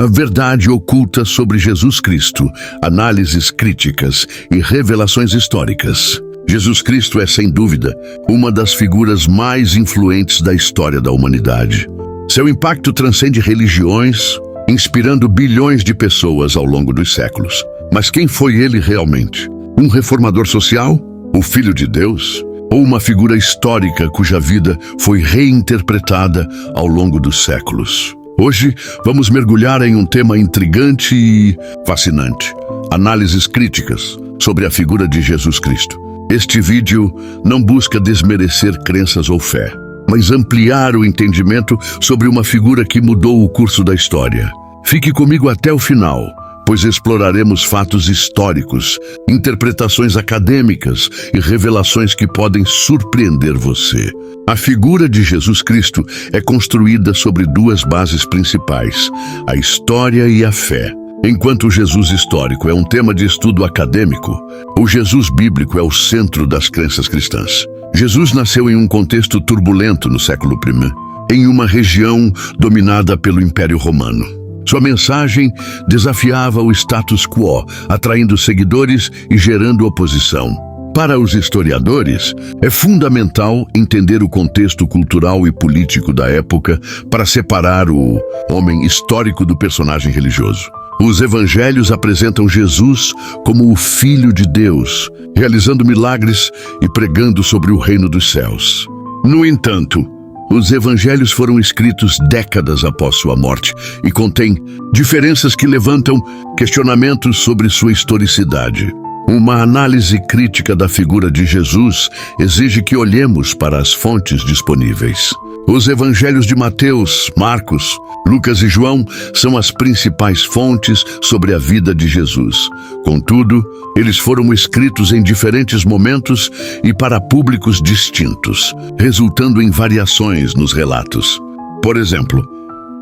A verdade oculta sobre Jesus Cristo, análises críticas e revelações históricas. Jesus Cristo é, sem dúvida, uma das figuras mais influentes da história da humanidade. Seu impacto transcende religiões, inspirando bilhões de pessoas ao longo dos séculos. Mas quem foi ele realmente? Um reformador social? O Filho de Deus? Ou uma figura histórica cuja vida foi reinterpretada ao longo dos séculos? Hoje, vamos mergulhar em um tema intrigante e fascinante: análises críticas sobre a figura de Jesus Cristo. Este vídeo não busca desmerecer crenças ou fé, mas ampliar o entendimento sobre uma figura que mudou o curso da história. Fique comigo até o final, pois exploraremos fatos históricos, interpretações acadêmicas e revelações que podem surpreender você. A figura de Jesus Cristo é construída sobre duas bases principais: a história e a fé. Enquanto o Jesus histórico é um tema de estudo acadêmico, o Jesus bíblico é o centro das crenças cristãs. Jesus nasceu em um contexto turbulento no século I, em uma região dominada pelo Império Romano. Sua mensagem desafiava o status quo, atraindo seguidores e gerando oposição. Para os historiadores, é fundamental entender o contexto cultural e político da época para separar o homem histórico do personagem religioso. Os evangelhos apresentam Jesus como o Filho de Deus, realizando milagres e pregando sobre o reino dos céus. No entanto, os evangelhos foram escritos décadas após sua morte e contêm diferenças que levantam questionamentos sobre sua historicidade. Uma análise crítica da figura de Jesus exige que olhemos para as fontes disponíveis. Os evangelhos de Mateus, Marcos, Lucas e João são as principais fontes sobre a vida de Jesus. Contudo, eles foram escritos em diferentes momentos e para públicos distintos, resultando em variações nos relatos. Por exemplo,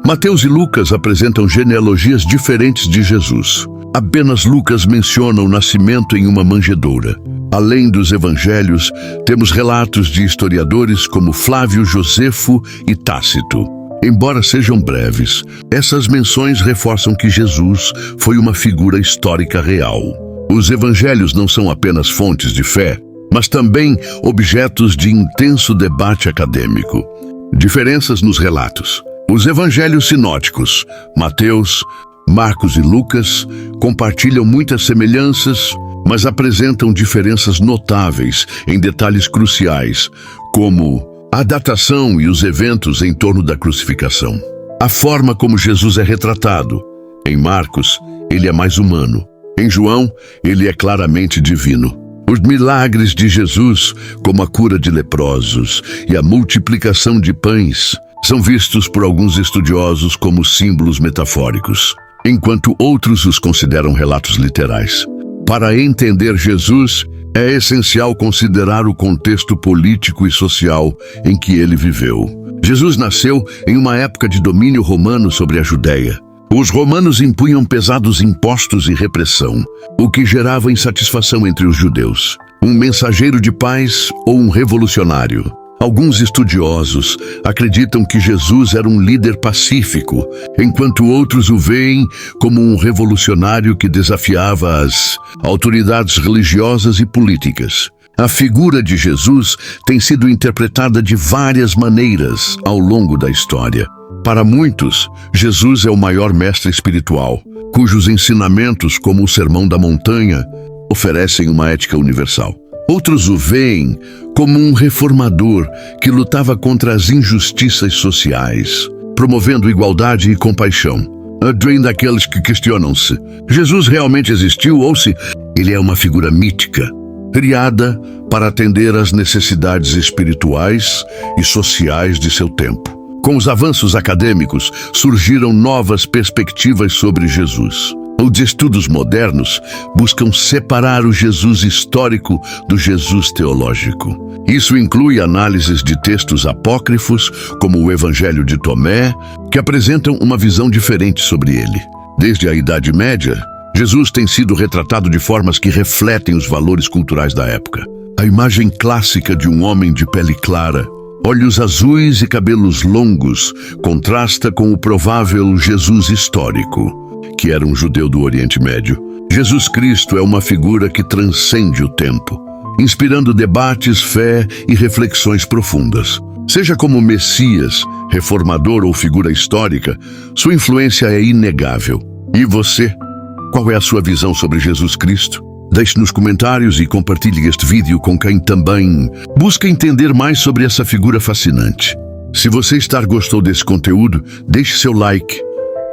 Mateus e Lucas apresentam genealogias diferentes de Jesus. Apenas Lucas menciona o nascimento em uma manjedoura. Além dos evangelhos, temos relatos de historiadores como Flávio Josefo e Tácito. Embora sejam breves, essas menções reforçam que Jesus foi uma figura histórica real. Os evangelhos não são apenas fontes de fé, mas também objetos de intenso debate acadêmico. Diferenças nos relatos. Os evangelhos sinóticos, Mateus, Marcos e Lucas, compartilham muitas semelhanças, mas apresentam diferenças notáveis em detalhes cruciais, como a datação e os eventos em torno da crucificação. A forma como Jesus é retratado. Em Marcos, ele é mais humano. Em João, ele é claramente divino. Os milagres de Jesus, como a cura de leprosos e a multiplicação de pães, são vistos por alguns estudiosos como símbolos metafóricos, enquanto outros os consideram relatos literais. Para entender Jesus, é essencial considerar o contexto político e social em que ele viveu. Jesus nasceu em uma época de domínio romano sobre a Judéia. Os romanos impunham pesados impostos e repressão, o que gerava insatisfação entre os judeus. Um mensageiro de paz ou um revolucionário? Alguns estudiosos acreditam que Jesus era um líder pacífico, enquanto outros o veem como um revolucionário que desafiava as autoridades religiosas e políticas. A figura de Jesus tem sido interpretada de várias maneiras ao longo da história. Para muitos, Jesus é o maior mestre espiritual, cujos ensinamentos, como o Sermão da Montanha, oferecem uma ética universal. Outros o veem como um reformador que lutava contra as injustiças sociais, promovendo igualdade e compaixão. Além daqueles que questionam-se: Jesus realmente existiu ou se ele é uma figura mítica, criada para atender às necessidades espirituais e sociais de seu tempo. Com os avanços acadêmicos, surgiram novas perspectivas sobre Jesus. Os estudos modernos buscam separar o Jesus histórico do Jesus teológico. Isso inclui análises de textos apócrifos, como o Evangelho de Tomé, que apresentam uma visão diferente sobre ele. Desde a Idade Média, Jesus tem sido retratado de formas que refletem os valores culturais da época. A imagem clássica de um homem de pele clara, olhos azuis e cabelos longos, contrasta com o provável Jesus histórico, que era um judeu do Oriente Médio. Jesus Cristo é uma figura que transcende o tempo, inspirando debates, fé e reflexões profundas. Seja como Messias, reformador ou figura histórica, sua influência é inegável. E você? Qual é a sua visão sobre Jesus Cristo? Deixe nos comentários e compartilhe este vídeo com quem também busca entender mais sobre essa figura fascinante. Se você gostou desse conteúdo, deixe seu like,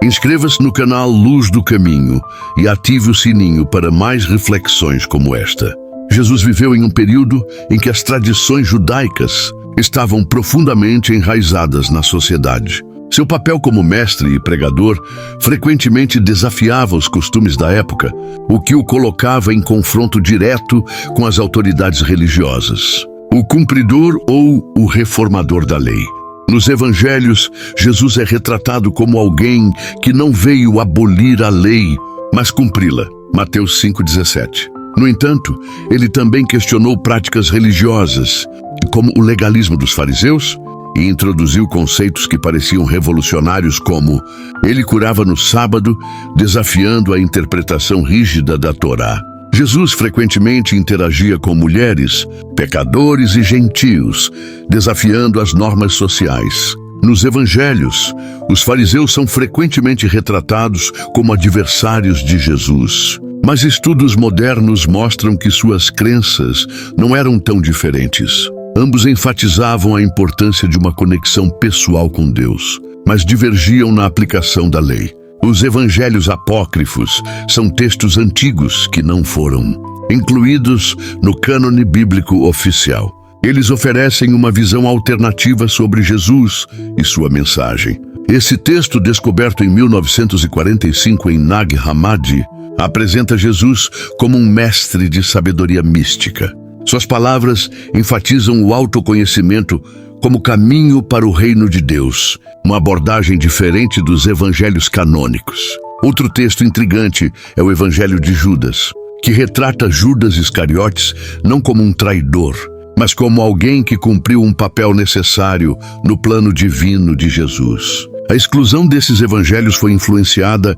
inscreva-se no canal Luz do Caminho e ative o sininho para mais reflexões como esta. Jesus viveu em um período em que as tradições judaicas estavam profundamente enraizadas na sociedade. Seu papel como mestre e pregador frequentemente desafiava os costumes da época, o que o colocava em confronto direto com as autoridades religiosas. O cumpridor ou o reformador da lei. Nos evangelhos, Jesus é retratado como alguém que não veio abolir a lei, mas cumpri-la. Mateus 5,17. No entanto, ele também questionou práticas religiosas, como o legalismo dos fariseus, e introduziu conceitos que pareciam revolucionários, como ele curava no sábado, desafiando a interpretação rígida da Torá. Jesus frequentemente interagia com mulheres, pecadores e gentios, desafiando as normas sociais. Nos evangelhos, os fariseus são frequentemente retratados como adversários de Jesus. Mas estudos modernos mostram que suas crenças não eram tão diferentes. Ambos enfatizavam a importância de uma conexão pessoal com Deus, mas divergiam na aplicação da lei. Os evangelhos apócrifos são textos antigos que não foram incluídos no cânone bíblico oficial. Eles oferecem uma visão alternativa sobre Jesus e sua mensagem. Esse texto, descoberto em 1945 em Nag Hammadi, apresenta Jesus como um mestre de sabedoria mística. Suas palavras enfatizam o autoconhecimento como caminho para o reino de Deus, uma abordagem diferente dos evangelhos canônicos. Outro texto intrigante é o Evangelho de Judas, que retrata Judas Iscariotes não como um traidor, mas como alguém que cumpriu um papel necessário no plano divino de Jesus. A exclusão desses evangelhos foi influenciada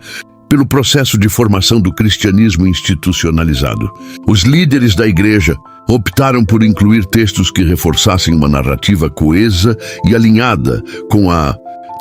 pelo processo de formação do cristianismo institucionalizado. Os líderes da igreja optaram por incluir textos que reforçassem uma narrativa coesa e alinhada com a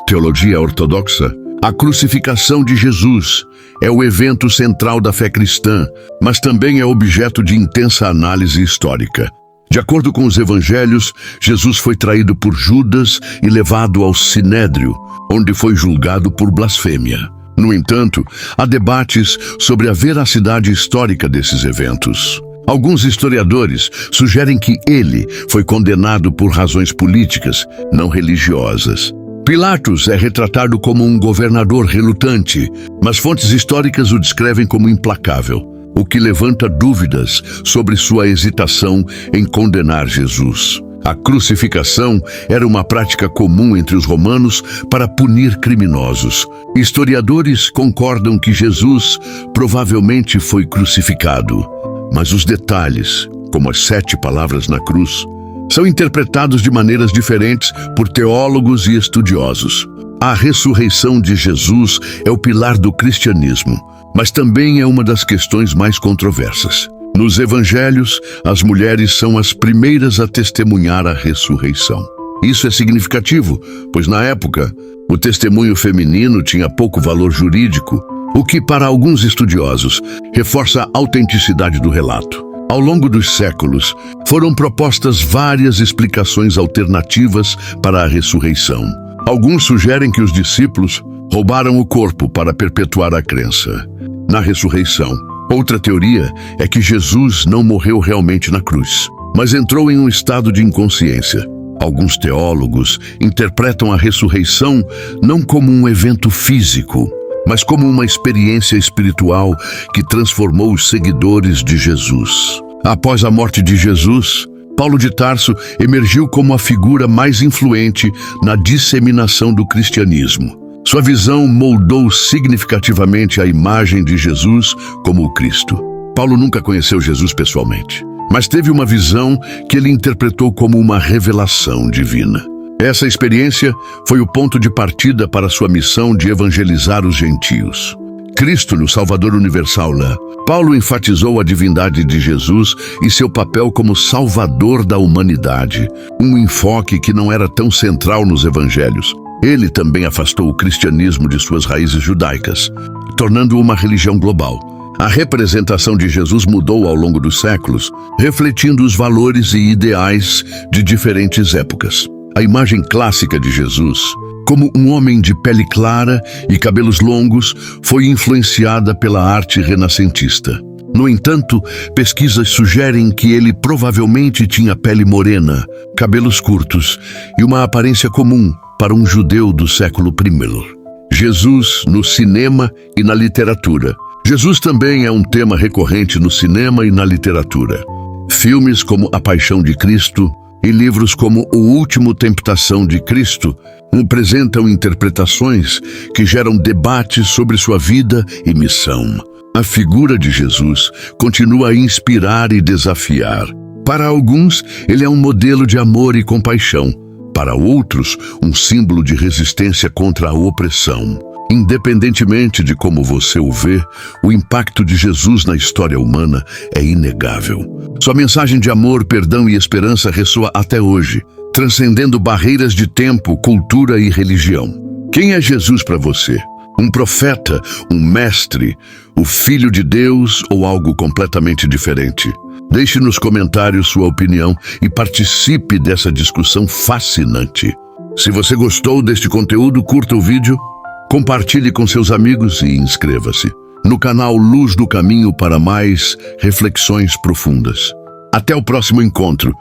teologia ortodoxa. A crucificação de Jesus é o evento central da fé cristã, mas também é objeto de intensa análise histórica. De acordo com os evangelhos, Jesus foi traído por Judas e levado ao Sinédrio, onde foi julgado por blasfêmia. No entanto, há debates sobre a veracidade histórica desses eventos. Alguns historiadores sugerem que ele foi condenado por razões políticas, não religiosas. Pilatos é retratado como um governador relutante, mas fontes históricas o descrevem como implacável, o que levanta dúvidas sobre sua hesitação em condenar Jesus. A crucificação era uma prática comum entre os romanos para punir criminosos. Historiadores concordam que Jesus provavelmente foi crucificado, mas os detalhes, como as 7 palavras na cruz, são interpretados de maneiras diferentes por teólogos e estudiosos. A ressurreição de Jesus é o pilar do cristianismo, mas também é uma das questões mais controversas. Nos evangelhos, as mulheres são as primeiras a testemunhar a ressurreição. Isso é significativo, pois na época, o testemunho feminino tinha pouco valor jurídico, o que para alguns estudiosos reforça a autenticidade do relato. Ao longo dos séculos, foram propostas várias explicações alternativas para a ressurreição. Alguns sugerem que os discípulos roubaram o corpo para perpetuar a crença na ressurreição. Outra teoria é que Jesus não morreu realmente na cruz, mas entrou em um estado de inconsciência. Alguns teólogos interpretam a ressurreição não como um evento físico, mas como uma experiência espiritual que transformou os seguidores de Jesus. Após a morte de Jesus, Paulo de Tarso emergiu como a figura mais influente na disseminação do cristianismo. Sua visão moldou significativamente a imagem de Jesus como o Cristo. Paulo nunca conheceu Jesus pessoalmente, mas teve uma visão que ele interpretou como uma revelação divina. Essa experiência foi o ponto de partida para sua missão de evangelizar os gentios. Cristo, no Salvador Universal lá, Paulo enfatizou a divindade de Jesus e seu papel como Salvador da humanidade, um enfoque que não era tão central nos evangelhos. Ele também afastou o cristianismo de suas raízes judaicas, tornando-o uma religião global. A representação de Jesus mudou ao longo dos séculos, refletindo os valores e ideais de diferentes épocas. A imagem clássica de Jesus, como um homem de pele clara e cabelos longos, foi influenciada pela arte renascentista. No entanto, pesquisas sugerem que ele provavelmente tinha pele morena, cabelos curtos e uma aparência comum para um judeu do século I. Jesus no cinema e na literatura. Jesus também é um tema recorrente no cinema e na literatura. Filmes como A Paixão de Cristo e livros como O Último Tentação de Cristo apresentam interpretações que geram debates sobre sua vida e missão. A figura de Jesus continua a inspirar e desafiar. Para alguns, ele é um modelo de amor e compaixão. Para outros, um símbolo de resistência contra a opressão. Independentemente de como você o vê, o impacto de Jesus na história humana é inegável. Sua mensagem de amor, perdão e esperança ressoa até hoje, transcendendo barreiras de tempo, cultura e religião. Quem é Jesus para você? Um profeta, um mestre, o Filho de Deus ou algo completamente diferente? Deixe nos comentários sua opinião e participe dessa discussão fascinante. Se você gostou deste conteúdo, curta o vídeo, compartilhe com seus amigos e inscreva-se no canal Luz do Caminho para mais reflexões profundas. Até o próximo encontro.